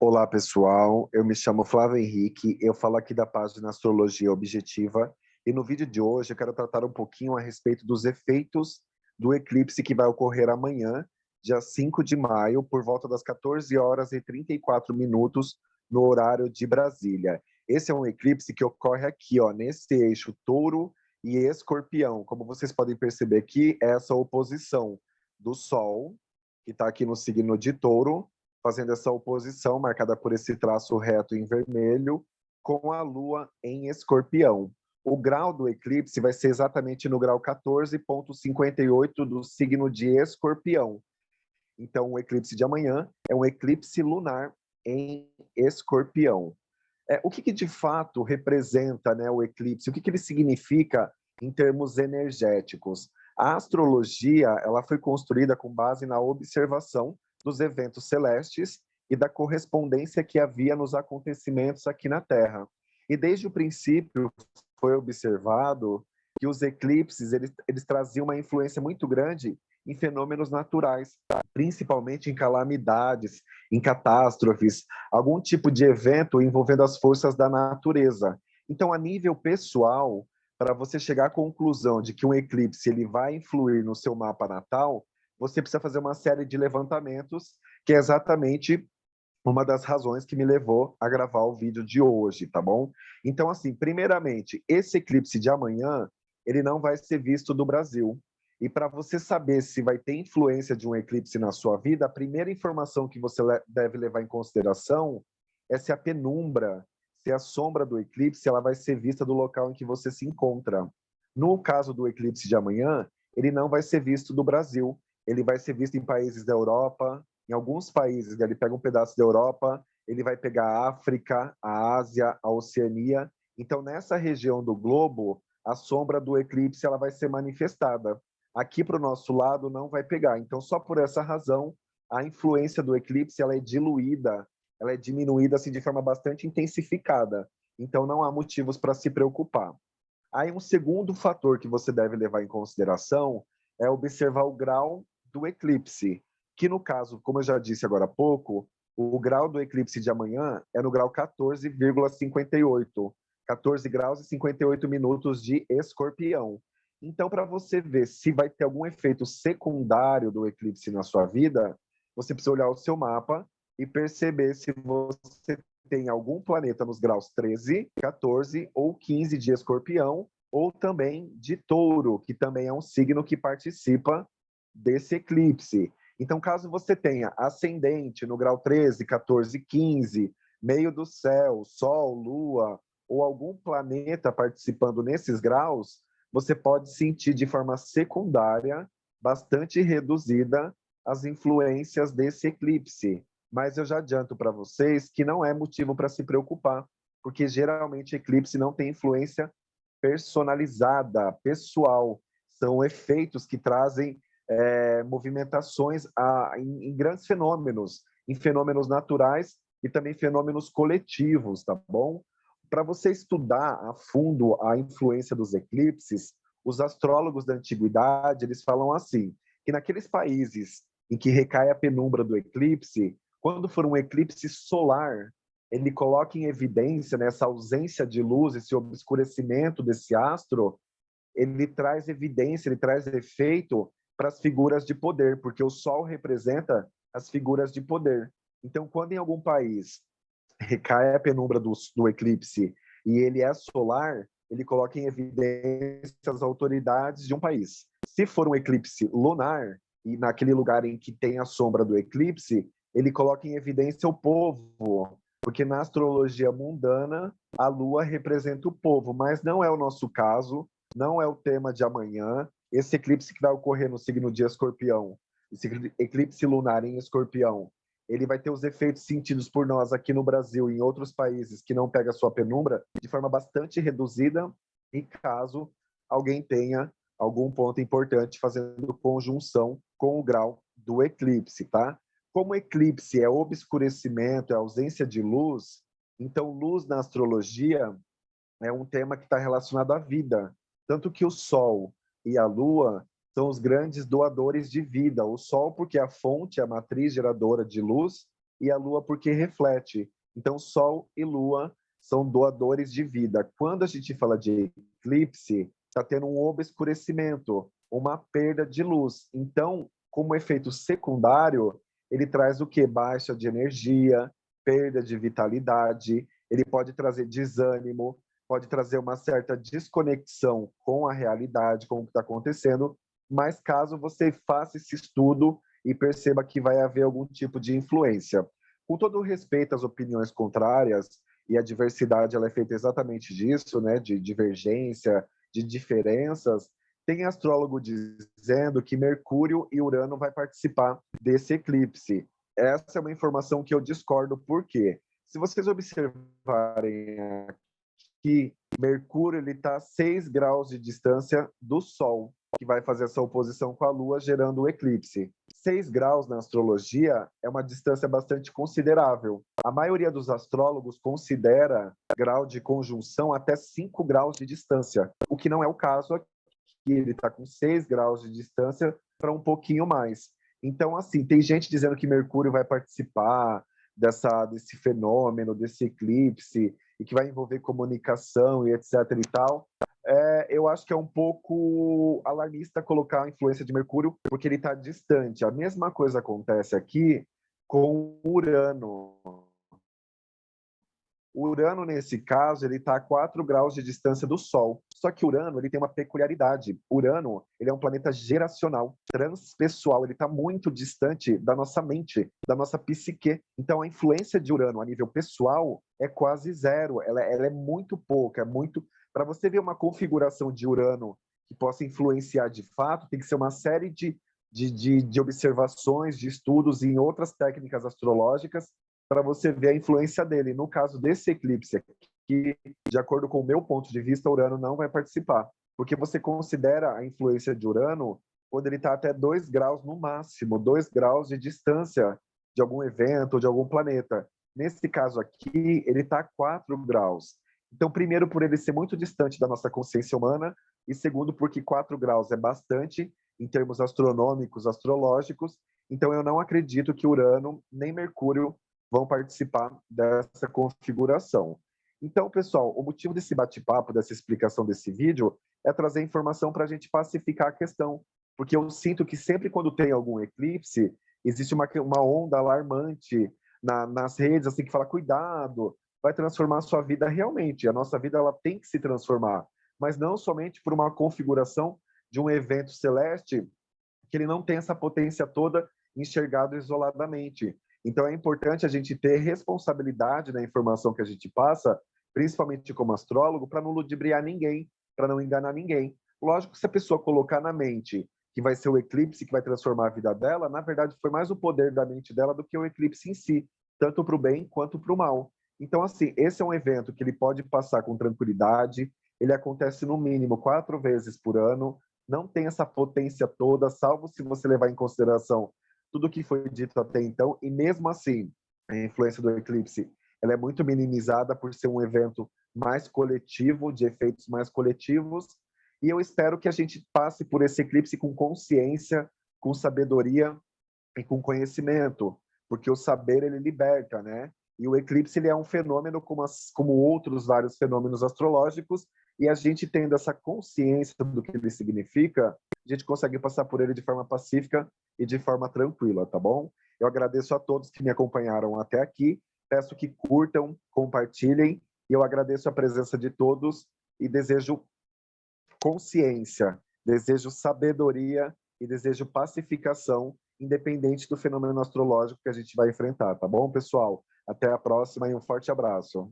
Olá, pessoal. Eu me chamo Flávio Henrique, eu falo aqui da página Astrologia Objetiva e no vídeo de hoje eu quero tratar um pouquinho a respeito dos efeitos do eclipse que vai ocorrer amanhã, dia 5 de maio, por volta das 14 horas e 34 minutos, no horário de Brasília. Esse é um eclipse que ocorre aqui, ó, nesse eixo Touro e Escorpião. Como vocês podem perceber aqui, essa oposição do Sol, que está aqui no signo de Touro, fazendo essa oposição, marcada por esse traço reto em vermelho, com a Lua em Escorpião. O grau do eclipse vai ser exatamente no grau 14,58 do signo de Escorpião. Então, o eclipse de amanhã é um eclipse lunar em Escorpião. O que de fato representa, né, o eclipse? O que ele significa em termos energéticos? A astrologia, ela foi construída com base na observação dos eventos celestes e da correspondência que havia nos acontecimentos aqui na Terra. E desde o princípio foi observado que os eclipses eles traziam uma influência muito grande em fenômenos naturais, principalmente em calamidades, em catástrofes, algum tipo de evento envolvendo as forças da natureza. Então, a nível pessoal, para você chegar à conclusão de que um eclipse ele vai influir no seu mapa natal, você precisa fazer uma série de levantamentos, que é exatamente uma das razões que me levou a gravar o vídeo de hoje, tá bom? Então, assim, primeiramente, esse eclipse de amanhã, ele não vai ser visto do Brasil. E para você saber se vai ter influência de um eclipse na sua vida, a primeira informação que você deve levar em consideração é se a penumbra, se a sombra do eclipse, ela vai ser vista do local em que você se encontra. No caso do eclipse de amanhã, ele não vai ser visto do Brasil, ele vai ser visto em países da Europa, em alguns países, ele pega um pedaço da Europa, ele vai pegar a África, a Ásia, a Oceania. Então, nessa região do globo, a sombra do eclipse ela vai ser manifestada. Aqui para o nosso lado não vai pegar. Então, só por essa razão, a influência do eclipse ela é diluída, ela é diminuída assim, de forma bastante intensificada. Então, não há motivos para se preocupar. Aí, um segundo fator que você deve levar em consideração é observar o grau do eclipse, que no caso, como eu já disse agora há pouco, o grau do eclipse de amanhã é no grau 14,58, 14 graus e 58 minutos de Escorpião. Então, para você ver se vai ter algum efeito secundário do eclipse na sua vida, você precisa olhar o seu mapa e perceber se você tem algum planeta nos graus 13, 14 ou 15 de Escorpião, ou também de Touro, que também é um signo que participa desse eclipse. Então, caso você tenha ascendente no grau 13, 14, 15, meio do céu, Sol, Lua, ou algum planeta participando nesses graus, você pode sentir de forma secundária, bastante reduzida, as influências desse eclipse. Mas eu já adianto para vocês que não é motivo para se preocupar, porque geralmente eclipse não tem influência personalizada, pessoal. São efeitos que trazem movimentações em grandes fenômenos, em fenômenos naturais e também fenômenos coletivos, tá bom? Para você estudar a fundo a influência dos eclipses, os astrólogos da antiguidade, eles falam assim, que naqueles países em que recai a penumbra do eclipse, quando for um eclipse solar, ele coloca em evidência, né, essa ausência de luz, esse obscurecimento desse astro, ele traz evidência, ele traz efeito para as figuras de poder, porque o Sol representa as figuras de poder. Então, quando em algum país recai a penumbra do eclipse e ele é solar, ele coloca em evidência as autoridades de um país. Se for um eclipse lunar, e naquele lugar em que tem a sombra do eclipse, ele coloca em evidência o povo, porque na astrologia mundana, a lua representa o povo, mas não é o nosso caso, não é o tema de amanhã. Esse eclipse que vai ocorrer no signo de Escorpião, esse eclipse lunar em Escorpião, ele vai ter os efeitos sentidos por nós aqui no Brasil e em outros países que não pega a sua penumbra de forma bastante reduzida, e caso alguém tenha algum ponto importante fazendo conjunção com o grau do eclipse, tá? Como eclipse é obscurecimento, é ausência de luz, então luz na astrologia é um tema que está relacionado à vida. Tanto que o Sol e a Lua são os grandes doadores de vida. O Sol, porque é a fonte, a matriz geradora de luz, e a Lua porque reflete. Então, Sol e Lua são doadores de vida. Quando a gente fala de eclipse, está tendo um obscurecimento, uma perda de luz. Então, como efeito secundário, ele traz o quê? Baixa de energia, perda de vitalidade, ele pode trazer desânimo, pode trazer uma certa desconexão com a realidade, com o que está acontecendo, mas caso você faça esse estudo e perceba que vai haver algum tipo de influência. Com todo o respeito às opiniões contrárias, e a diversidade ela é feita exatamente disso, né, de divergência, de diferenças, tem astrólogo dizendo que Mercúrio e Urano vai participar desse eclipse. Essa é uma informação que eu discordo, por quê? Se vocês observarem que Mercúrio está a 6 graus de distância do Sol, que vai fazer essa oposição com a Lua, gerando o eclipse. 6 graus na astrologia é uma distância bastante considerável. A maioria dos astrólogos considera grau de conjunção até 5 graus de distância, o que não é o caso aqui. Ele está com 6 graus de distância para um pouquinho mais. Então, assim, tem gente dizendo que Mercúrio vai participar desse fenômeno, desse eclipse, e que vai envolver comunicação e etc e tal. Eu acho que é um pouco alarmista colocar a influência de Mercúrio, porque ele está distante. A mesma coisa acontece aqui com Urano. Urano, nesse caso, ele está a 4 graus de distância do Sol. Só que Urano ele tem uma peculiaridade. Urano ele é um planeta geracional, transpessoal. Ele está muito distante da nossa mente, da nossa psique. Então, a influência de Urano a nível pessoal é quase zero. Ela é muito pouca. Para você ver uma configuração de Urano que possa influenciar de fato, tem que ser uma série de observações, de estudos em outras técnicas astrológicas para você ver a influência dele. No caso desse eclipse aqui, de acordo com o meu ponto de vista, Urano não vai participar, porque você considera a influência de Urano quando ele está até 2 graus no máximo, 2 graus de distância de algum evento ou de algum planeta. Nesse caso aqui, ele está a 4 graus. Então, primeiro, por ele ser muito distante da nossa consciência humana, e segundo, porque 4 graus é bastante em termos astronômicos, astrológicos. Então, eu não acredito que Urano nem Mercúrio vão participar dessa configuração. Então, pessoal, o motivo desse bate-papo, dessa explicação desse vídeo, é trazer informação para a gente pacificar a questão, porque eu sinto que sempre quando tem algum eclipse, existe uma onda alarmante nas redes, assim, que fala, cuidado, vai transformar a sua vida realmente. A nossa vida ela tem que se transformar, mas não somente por uma configuração de um evento celeste que ele não tem essa potência toda enxergado isoladamente. Então, é importante a gente ter responsabilidade na informação que a gente passa, principalmente como astrólogo, para não ludibriar ninguém, para não enganar ninguém. Lógico que se a pessoa colocar na mente que vai ser o eclipse que vai transformar a vida dela, na verdade foi mais o poder da mente dela do que o eclipse em si, tanto para o bem quanto para o mal. Então, assim, esse é um evento que ele pode passar com tranquilidade, ele acontece no mínimo 4 vezes por ano, não tem essa potência toda, salvo se você levar em consideração tudo o que foi dito até então, e mesmo assim, a influência do eclipse ela é muito minimizada por ser um evento mais coletivo, de efeitos mais coletivos, e eu espero que a gente passe por esse eclipse com consciência, com sabedoria e com conhecimento, porque o saber ele liberta, né? E o eclipse ele é um fenômeno como outros vários fenômenos astrológicos, e a gente tendo essa consciência do que ele significa, a gente consegue passar por ele de forma pacífica e de forma tranquila, tá bom? Eu agradeço a todos que me acompanharam até aqui, peço que curtam, compartilhem, e eu agradeço a presença de todos e desejo consciência, desejo sabedoria e desejo pacificação, independente do fenômeno astrológico que a gente vai enfrentar, tá bom, pessoal? Até a próxima e um forte abraço.